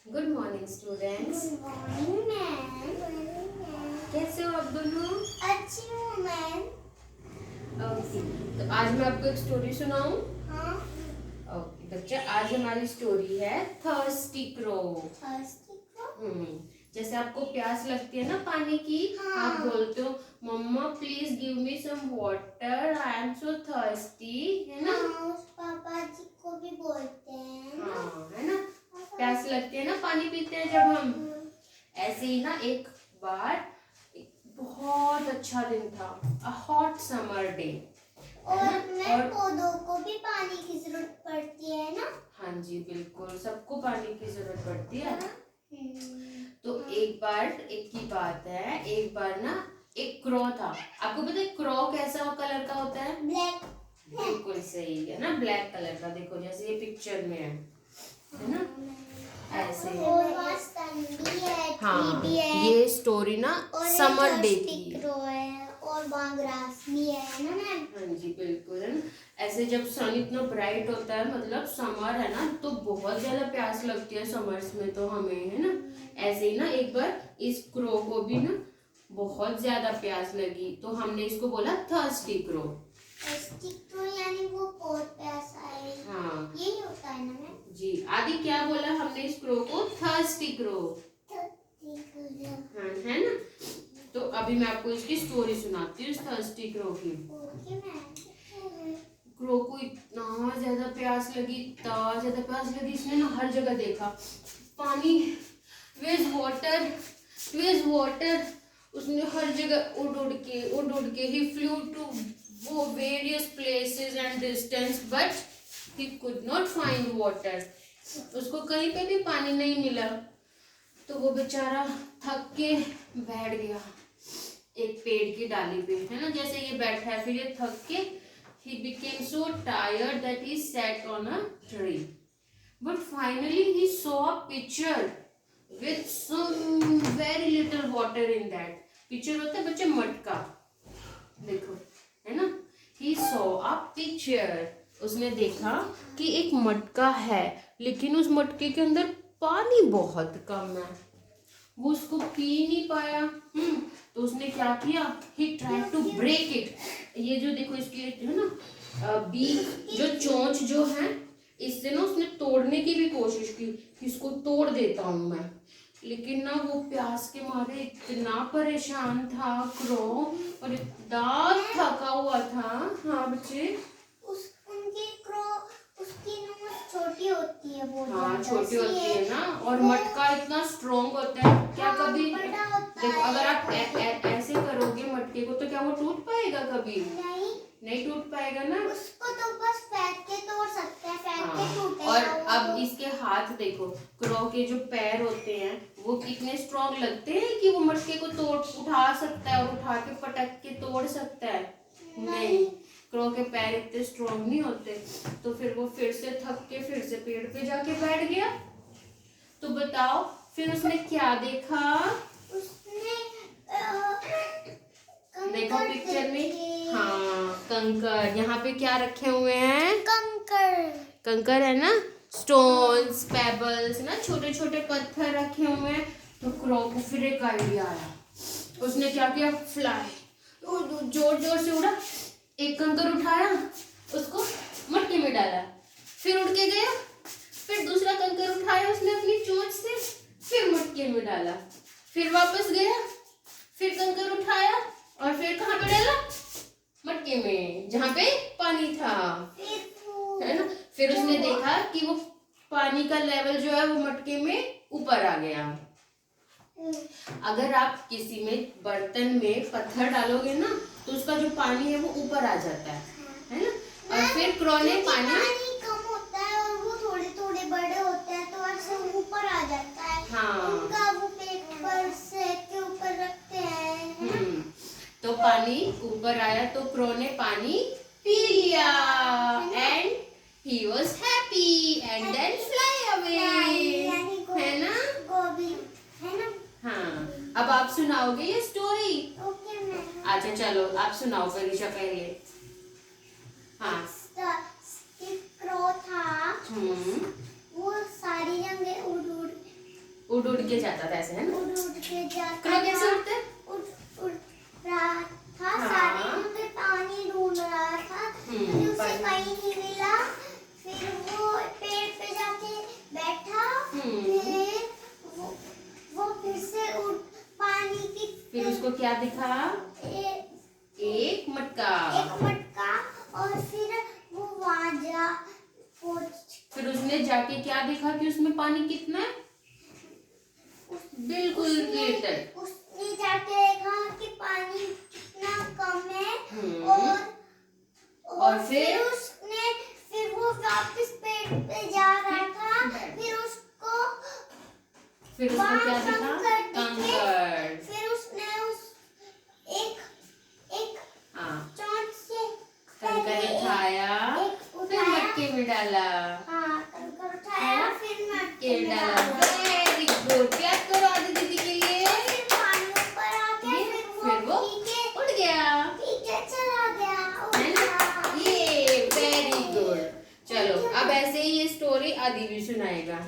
Good morning students. Good morning ma'am. कैसे हो आप दोनों? अच्छी हूँ मैम। ओके, तो आज मैं आपको एक स्टोरी सुनाऊं? हाँ। ओके बच्चा, आज हमारी स्टोरी है थर्स्टी क्रो। Thirsty crow. जैसे आपको प्यास लगती है ना पानी की, हाँ। आप बोलते हो mamma please give me some water, I am so thirsty, है ना? हाँ, उस पापा जी को भी बोलते हैं ना। हाँ, है ना? प्यास लगती है ना, पानी पीते हैं जब हम। ऐसे ही ना एक बार एक बहुत अच्छा दिन था, अ हॉट समर डे। और पौधों को भी पानी की जरूरत पड़ती है ना। हाँ जी बिल्कुल, सबको पानी की जरूरत पड़ती है। तो हाँ। एक की बात है, एक बार ना एक क्रो था। आपको पता है क्रो कैसा कलर का होता है? ब्लैक। बिल्कुल सही है ना, ब्लैक कलर का। देखो जैसे ये पिक्चर में है ना, ऐसे। और वहाँ ठंडी है, हाँ, भी है। ये स्टोरी ना समर डे की क्रो है और वहाँ ग्रास भी है ना मैम। हाँ जी बिल्कुल, है ना। ऐसे जब सन इतना ब्राइट होता है, मतलब समर है ना, तो बहुत ज्यादा प्यास लगती है समर्स में तो हमें, है ना। ऐसे ही ना एक बार इस क्रो को भी ना बहुत ज्यादा प्यास लगी, तो हमने इसको बोला थर्स्टी क्रो। थर्स्टी क्रो यानी वो बहुत प्यासा है। हाँ यही होता है ना मैम। जी। आदि क्या बोला हमने इस क्रो को? Thirsty crow. हाँ, है ना। तो अभी मैं आपको इसकी स्टोरी सुनाती हूँ, इस थर्स्टी क्रो की। क्रो को इतना ज्यादा प्यास लगी, इतना ज्यादा प्यास लगी, इसने ना हर जगह देखा पानी, वेज वाटर, वेज वाटर। उसने हर जगह उड़ उड़ के ही फ्लू टू वो various places and distance, but he could not find water. उसको कहीं पे भी पानी नहीं मिला, तो वो बेचारा थक के बैठ गया एक पेड़ की डाली पे, है ना। जैसे ये बैठा है, फिर ये थक के he became so tired that he sat on a tree, but finally he saw a pitcher with some very little water in that. pitcher होता है बच्चे मटका, देखो, है ना। he saw a pitcher, उसने देखा कि एक मटका है, लेकिन उस मटके के अंदर पानी बहुत कम है, वो उसको पी नहीं पाया। तो उसने क्या किया? He tried to break it. ये जो देखो इसके है ना बीक, जो चोंच जो है, इससे ना उसने तोड़ने की भी कोशिश की, इसको तोड़ देता हूं मैं, लेकिन ना वो प्यास के मारे इतना परेशान था क्रो, और इतना थका हुआ था। हाँ बच्चे, उनकी क्रो, उसकी नोज छोटी होती है बहुत। हाँ छोटी होती है ना, और मटका इतना स्ट्रॉन्ग होता है। क्या कभी देखो अगर आप ऐसे करोगे मटके को, तो क्या वो टूट पाएगा? कभी नहीं टूट पाएगा ना। उसको तो बस फेंक के तोड़ सकते हैं, फेंक के टूटेगा। और अब इसके हाथ देखो, क्रो के जो पैर होते हैं वो कितने स्ट्रॉन्ग लगते हैं कि वो मटके को तोड़ उठा सकता है, और उठा के पटक के तोड़ सकता है? नहीं, क्रो के पैर इतने स्ट्रॉन्ग नहीं होते। तो फिर वो फिर से थक के फिर से पेड़ पे जाके बैठ गया। तो बताओ फिर उसने क्या देखा? उसने देखो पिक्चर में, हाँ कंकर, यहाँ पे क्या रखे हुए हैं? कंकर। कंकर है ना, स्टोन्स, पेबल्स ना, छोटे छोटे पत्थर रखे हुए हैं। तो क्रो को फिर एक आइडिया आया, उसने क्या किया? फ्लाई जोर जोर से उड़ा, एक कंकर उठाया, उसको मट्टी में डाला, फिर उड़ के गया, फिर दूसरा कंकर उठाया उसने अपनी चोंच से, फिर मटके में डाला, फिर वापस गया, फिर कंकर उठाया और फिर कहाँ पे डाला? मटके में, जहाँ पे पानी था, है ना। फिर उसने देखा कि वो पानी का लेवल जो है वो मटके में ऊपर आ गया। अगर आप किसी में बर्तन में पत्थर डालोगे ना, तो उसका जो पानी है वो ऊपर आ जाता है ना। और फिर क्रो ने पानी कम होता है और वो थोड़े थोड़े बड़े होते हैं, तो ऐसे ऊपर आ जाता है। हाँ, उनका वो पेपर से के ऊपर रखते हैं। तो पानी ऊपर आया, तो क्रो ने पानी पी लिया, and he was happy and then fly away, है ना। है ना। हाँ, अब आप सुनाओगे ये स्टोरी? Okay ma'am. अच्छा चलो आप सुनाओ परीक्षा पहले। हाँ। क्रो था, वो सारी जगह उड़ उड़ उड़ उड़ के जाता था ऐसे, है ना? उड़ उड़ के जाता क्रो कैसे था, उड़ते? उड़ रहा था। हाँ। सारे में पानी ढूंढ रहा था, फिर उसे पानी। कहीं नहीं मिला। फिर वो पेड़ पे जाके बैठा। फिर वो फिर से पानी की फिर उसको क्या दिखा? एक मटका। एक मटका। और फिर वो वहां जा पहुंच। फिर उसने जाके क्या देखा कि उसमें पानी कितना है? बिल्कुल लिटिल। उसने जाके देखा कि पानी कितना कम है। और फिर वो वापस पेड़ पे जा रहा था। फिर उसको वहाँ क्या दिखा? कंकड़ दिखे। कंकड़। फिर उसने एक हाँ, चोंच से कंकड़ उठाया, फिर मटके में डाला। हाँ, कंकड़ उठाया, फिर मटके में डाला। डाला। Very good. क्या करो आदि दीदी के लिए? फिर पानी ऊपर आ गया। फिर वो उड़ गया। पीछे चला गया। उड़ है ना? गया। ये वेरी गुड। चलो अब ऐसे ही ये स्टोरी आदि भी सुनाएगा।